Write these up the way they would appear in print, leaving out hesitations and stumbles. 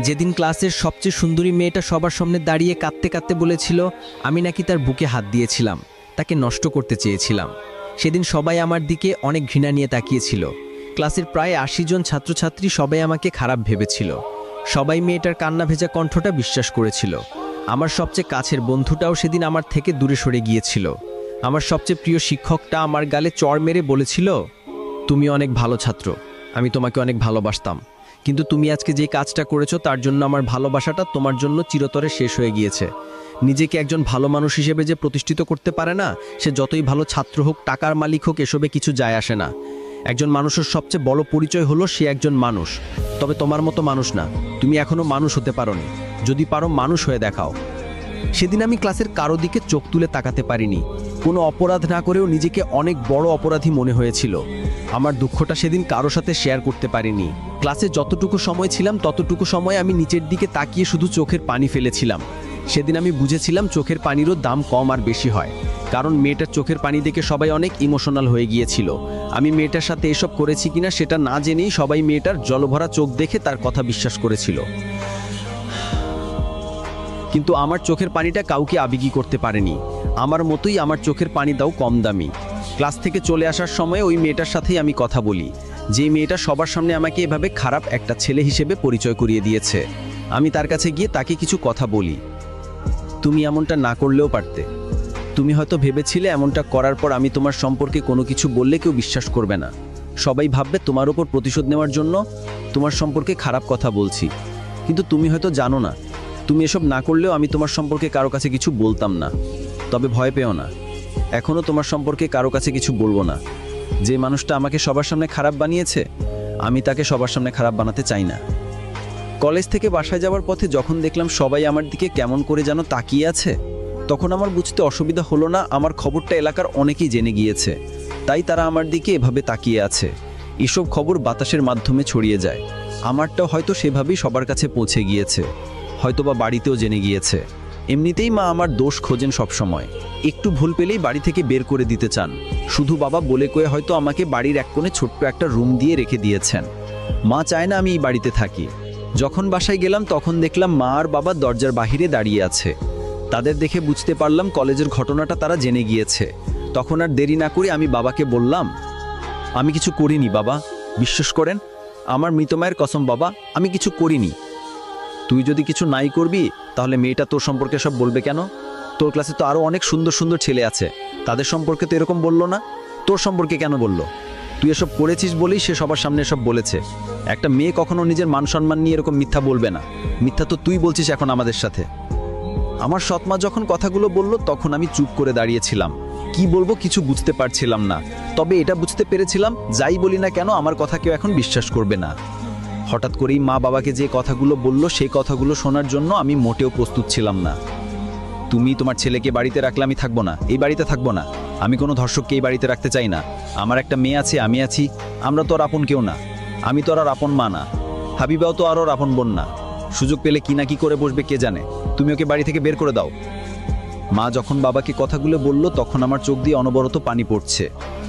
যেদিন ক্লাসের সবচেয়ে সুন্দরী মেয়েটা সবার সামনে দাঁড়িয়ে কাঁদতে কাঁদতে বলেছিল আমি নাকি তার বুকে হাত দিয়েছিলাম, তাকে নষ্ট করতে চেয়েছিলাম। সেদিন সবাই আমার দিকে অনেক ঘৃণা নিয়ে তাকিয়েছিল। ক্লাসের প্রায় ৮০ জন ছাত্রছাত্রী সবাই আমাকে খারাপ ভেবেছিল। সবাই মেয়েটার কান্না ভেজা কণ্ঠটা বিশ্বাস করেছিল। আমার সবচেয়ে কাছের বন্ধুটাও সেদিন আমার থেকে দূরে সরে গিয়েছিল। আমার সবচেয়ে প্রিয় শিক্ষকটা আমার গালে চড় মেরে বলেছিল, তুমি অনেক ভালো ছাত্র, আমি তোমাকে অনেক ভালোবাসতাম, কিন্তু তুমি আজকে যে কাজটা করেছো তার জন্য আমার ভালোবাসাটা তোমার জন্য চিরতরে শেষ হয়ে গিয়েছে। নিজেকে একজন ভালো মানুষ হিসেবে যে প্রতিষ্ঠিত করতে পারে না, সে যতই ভালো ছাত্র হোক, টাকার মালিক হোক, এসবে কিছু যায় আসে না। একজন মানুষের সবচেয়ে বড় পরিচয় হলো সে একজন মানুষ। তবে তোমার মতো মানুষ না, তুমি এখনো মানুষ হতে পারোনি। যদি পারো মানুষ হয়ে দেখাও। সেদিন আমি ক্লাসের কারো দিকে চোখ তুলে তাকাতে পারিনি। কোনো অপরাধ না করেও নিজেকে অনেক বড় অপরাধী মনে হয়েছিল। আমার দুঃখটা সেদিন কারো সাথে শেয়ার করতে পারিনি। ক্লাসে যতটুকু সময় ছিলাম ততটুকু সময় আমি নিচের দিকে তাকিয়ে শুধু চোখের পানি ফেলেছিলাম। সেদিন আমি বুঝেছিলাম চোখের পানিরও দাম কম আর বেশি হয়, কারণ মেয়েটার চোখের পানি দেখে সবাই অনেক ইমোশনাল হয়ে গিয়েছিল। আমি মেয়েটার সাথে এসব করেছি কিনা সেটা না জেনেই সবাই মেয়েটার জলভরা চোখ দেখে তার কথা বিশ্বাস করেছিল। কিন্তু আমার চোখের পানিটা কাউকে আবেগী করতে পারেনি। আমার মতোই আমার চোখের পানিটাও কম দামি। ক্লাস থেকে চলে আসার সময় ওই মেয়েটার সাথেই আমি কথা বলি, যে মেয়েটা সবার সামনে আমাকে এভাবে খারাপ একটা ছেলে হিসেবে পরিচয় করিয়ে দিয়েছে। আমি তার কাছে গিয়ে তাকে কিছু কথা বলি, তুমি এমনটা না করলেও পারতে। তুমি হয়তো ভেবেছিলে এমনটা করার পর আমি তোমার সম্পর্কে কোনো কিছু বললে কেউ বিশ্বাস করবে না, সবাই ভাববে তোমার উপর প্রতিশোধ নেওয়ার জন্য তোমার সম্পর্কে খারাপ কথা বলছি। কিন্তু তুমি হয়তো জানো না, তুমি এসব না করলেও আমি তোমার সম্পর্কে কারো কাছে কিছু বলতাম না। তবে ভয় পেও না, এখনও তোমার সম্পর্কে কারো কাছে কিছু বলবো না। যে মানুষটা আমাকে সবার সামনে খারাপ বানিয়েছে, আমি তাকে সবার সামনে খারাপ বানাতে চাই না। কলেজ থেকে বাসায় যাওয়ার পথে যখন দেখলাম সবাই আমার দিকে কেমন করে যেন তাকিয়ে আছে, তখন আমার বুঝতে অসুবিধা হলো না আমার খবরটা এলাকার অনেকেই জেনে গিয়েছে, তাই তারা আমার দিকে এভাবে তাকিয়ে আছে। এসব খবর বাতাসের মাধ্যমে ছড়িয়ে যায়। আমারটাও হয়তো সেভাবেই সবার কাছে পৌঁছে গিয়েছে, হয়তোবা বাড়িতেও জেনে গিয়েছে। এমনিতেই মা আমার দোষ খোঁজেন সব সময়, একটু ভুল পেলেই বাড়ি থেকে বের করে দিতে চান। শুধু বাবা বলে কয়ে হয়তো আমাকে বাড়ির এক কোণে ছোট্ট একটা রুম দিয়ে রেখে দিয়েছেন। মা চায় না আমি এই বাড়িতে থাকি। যখন বাসায় গেলাম তখন দেখলাম মা আর বাবা দরজার বাহিরে দাঁড়িয়ে আছে। তাদের দেখে বুঝতে পারলাম কলেজের ঘটনাটা তারা জেনে গিয়েছে। তখন আর দেরি না করে আমি বাবাকে বললাম, আমি কিছু করিনি বাবা, বিশ্বাস করেন, আমার মৃত মায়ের কসম বাবা, আমি কিছু করিনি। তুই যদি কিছু নাই করবি তাহলে মেয়েটা তোর সম্পর্কে সব বলবে কেন? তোর ক্লাসে তো আরও অনেক সুন্দর সুন্দর ছেলে আছে, তাদের সম্পর্কে তো এরকম বললো না, তোর সম্পর্কে কেন বললো? তুই এসব করেছিস বলেই সে সবার সামনে এসব বলেছে। একটা মেয়ে কখনো নিজের মান সম্মান নিয়ে এরকম মিথ্যা বলবে না। মিথ্যা তো তুই বলছিস এখন আমাদের সাথে। আমার সৎমা যখন কথাগুলো বলল তখন আমি চুপ করে দাঁড়িয়েছিলাম। কি বলবো কিছু বুঝতে পারছিলাম না। তবে এটা বুঝতে পেরেছিলাম, যাই বলি না কেন আমার কথা কেউ এখন বিশ্বাস করবে না। হঠাৎ করেই মা বাবাকে যে কথাগুলো বলল সেই কথাগুলো শোনার জন্য আমি মোটেও প্রস্তুত ছিলাম না। তুমি তোমার ছেলেকে বাড়িতে রাখলে আমি থাকবো না, এই বাড়িতে থাকবো না। আমি কোনো ধর্ষককে এই বাড়িতে রাখতে চাই না। আমার একটা মেয়ে আছে, আমি আছি, আমরা তো আর আপন কেউ না। আমি তো আর আপন মা না, হাবিবাও তো আর ওর আপন বোন না। সুযোগ পেলে কি না কি করে বসবে কে জানে। তুমি ওকে বাড়ি থেকে বের করে দাও। মা যখন বাবাকে কথাগুলো বলল তখন আমার চোখ দিয়ে অনবরত পানি পড়ছে।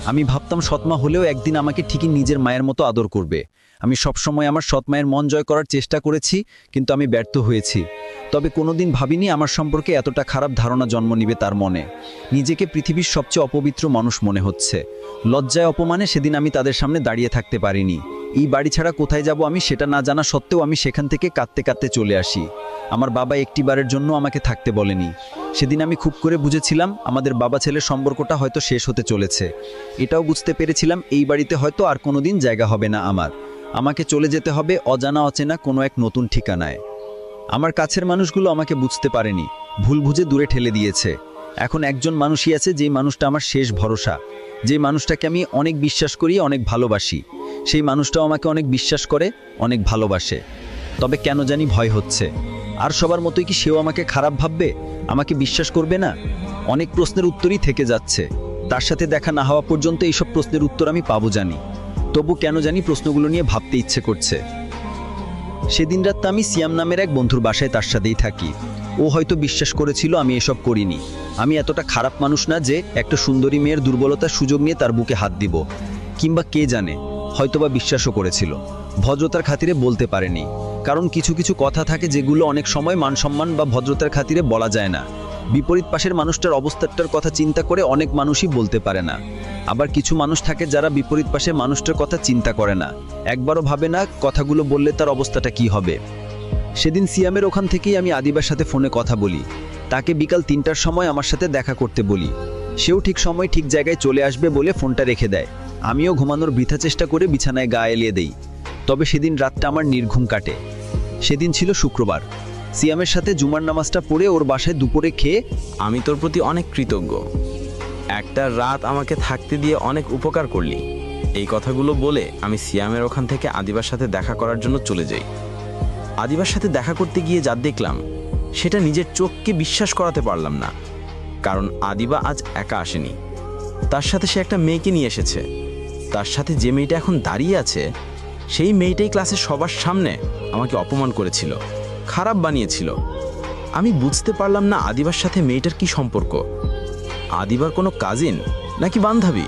আমি ভাবতাম সৎমা হলেও একদিন আমাকে ঠিকই নিজের মায়ের মতো আদর করবে। আমি সবসময় আমার সৎ মায়ের মন জয় করার চেষ্টা করেছি, কিন্তু আমি ব্যর্থ হয়েছি। তবে কোনোদিন ভাবিনি আমার সম্পর্কে এতটা খারাপ ধারণা জন্ম নিবে তার মনে। নিজেকে পৃথিবীর সবচেয়ে অপবিত্র মানুষ মনে হচ্ছে। লজ্জায় অপমানে সেদিন আমি তাদের সামনে দাঁড়িয়ে থাকতে পারিনি। এই বাড়ি ছাড়া কোথায় যাব আমি সেটা না জানা সত্ত্বেও আমি সেখান থেকে কাঁদতে কাঁদতে চলে আসি। আমার বাবা একটিবারের জন্য আমাকে থাকতে বলেনি। সেদিন আমি খুব করে বুঝেছিলাম আমাদের বাবা ছেলের সম্পর্কটা হয়তো শেষ হতে চলেছে। এটাও বুঝতে পেরেছিলাম এই বাড়িতে হয়তো আর কোনোদিন জায়গা হবে না আমার। আমাকে চলে যেতে হবে অজানা অচেনা কোনো এক নতুন ঠিকানায়। আমার কাছের মানুষগুলো আমাকে বুঝতে পারেনি, ভুল বুঝে দূরে ঠেলে দিয়েছে। এখন একজন মানুষই আছে যেই মানুষটা আমার শেষ ভরসা, যে মানুষটাকে আমি অনেক বিশ্বাস করি, অনেক ভালোবাসি। সেই মানুষটাও আমাকে অনেক বিশ্বাস করে, অনেক ভালোবাসে। তবে কেন জানি ভয় হচ্ছে, আর সবার মতোই কি সেও আমাকে খারাপ ভাববে, আমাকে বিশ্বাস করবে না? অনেক প্রশ্নের উত্তরই থেকে যাচ্ছে। তার সাথে দেখা না হওয়া পর্যন্ত এইসব প্রশ্নের উত্তর আমি পাবো জানি, তবু কেন জানি প্রশ্নগুলো নিয়ে ভাবতে ইচ্ছে করছে। সেদিন রাতটা আমি সিয়াম নামের এক বন্ধুর বাসায় তার সাথেই থাকি। ও হয়তো বিশ্বাস করেছিল আমি এসব করিনি। আমি এতটা খারাপ মানুষ না যে একটা সুন্দরী মেয়ের দুর্বলতার সুযোগ নিয়ে তার বুকে হাত দিব, কিংবা কে জানে হয়তোবা বিশ্বাসও করেছিল, ভদ্রতার খাতিরে বলতে পারেনি। কারণ কিছু কিছু কথা থাকে যেগুলো অনেক সময় মানসম্মান বা ভদ্রতার খাতিরে বলা যায় না। বিপরীত পাশের মানুষটার অবস্থাটার কথা চিন্তা করে অনেক মানুষই বলতে পারে না। আবার কিছু মানুষ থাকে যারা বিপরীত পাশের মানুষটার কথা চিন্তা করে না, একবারও ভাবে না কথাগুলো বললে তার অবস্থাটা কি হবে। সেদিন সিয়ামের ওখান থেকেই আমি আদিবার সাথে ফোনে কথা বলি। তাকে বিকাল 3টার সময় আমার সাথে দেখা করতে বলি। সেও ঠিক সময় ঠিক জায়গায় চলে আসবে বলে ফোনটা রেখে দেয়। আমিও ঘুমানোর বৃথা চেষ্টা করে বিছানায় গা এলিয়ে দেই। তবে সেদিন রাতটা আমার নির্ঘুম কাটে। সেদিন ছিল শুক্রবার। সিয়ামের সাথে জুমার নামাজটা পড়ে ওর বাসায় দুপুরে খেয়ে আমি তোর প্রতি অনেক কৃতজ্ঞ। একটা রাত আমাকে থাকতে দিয়ে অনেক উপকার করলি। এই কথাগুলো বলে আমি সিয়ামের ওখান থেকে আদিবার সাথে দেখা করার জন্য চলে যাই। আদিবার সাথে দেখা করতে গিয়ে যা দেখলাম সেটা নিজের চোখকে বিশ্বাস করাতে পারলাম না। কারণ আদিবা আজ একা আসেনি, তার সাথে সে একটা মেয়েকে নিয়ে এসেছে। তার সাথে যে মেয়েটা এখন দাঁড়িয়ে আছে সেই মেয়েটাই ক্লাসের সবার সামনে আমাকে অপমান করেছিল, খারাপ বানিয়েছিল। আমি বুঝতে পারলাম না আদিবার সাথে মেয়েটার কি সম্পর্ক। আদিবার কোনো কাজিন নাকি বান্ধবী?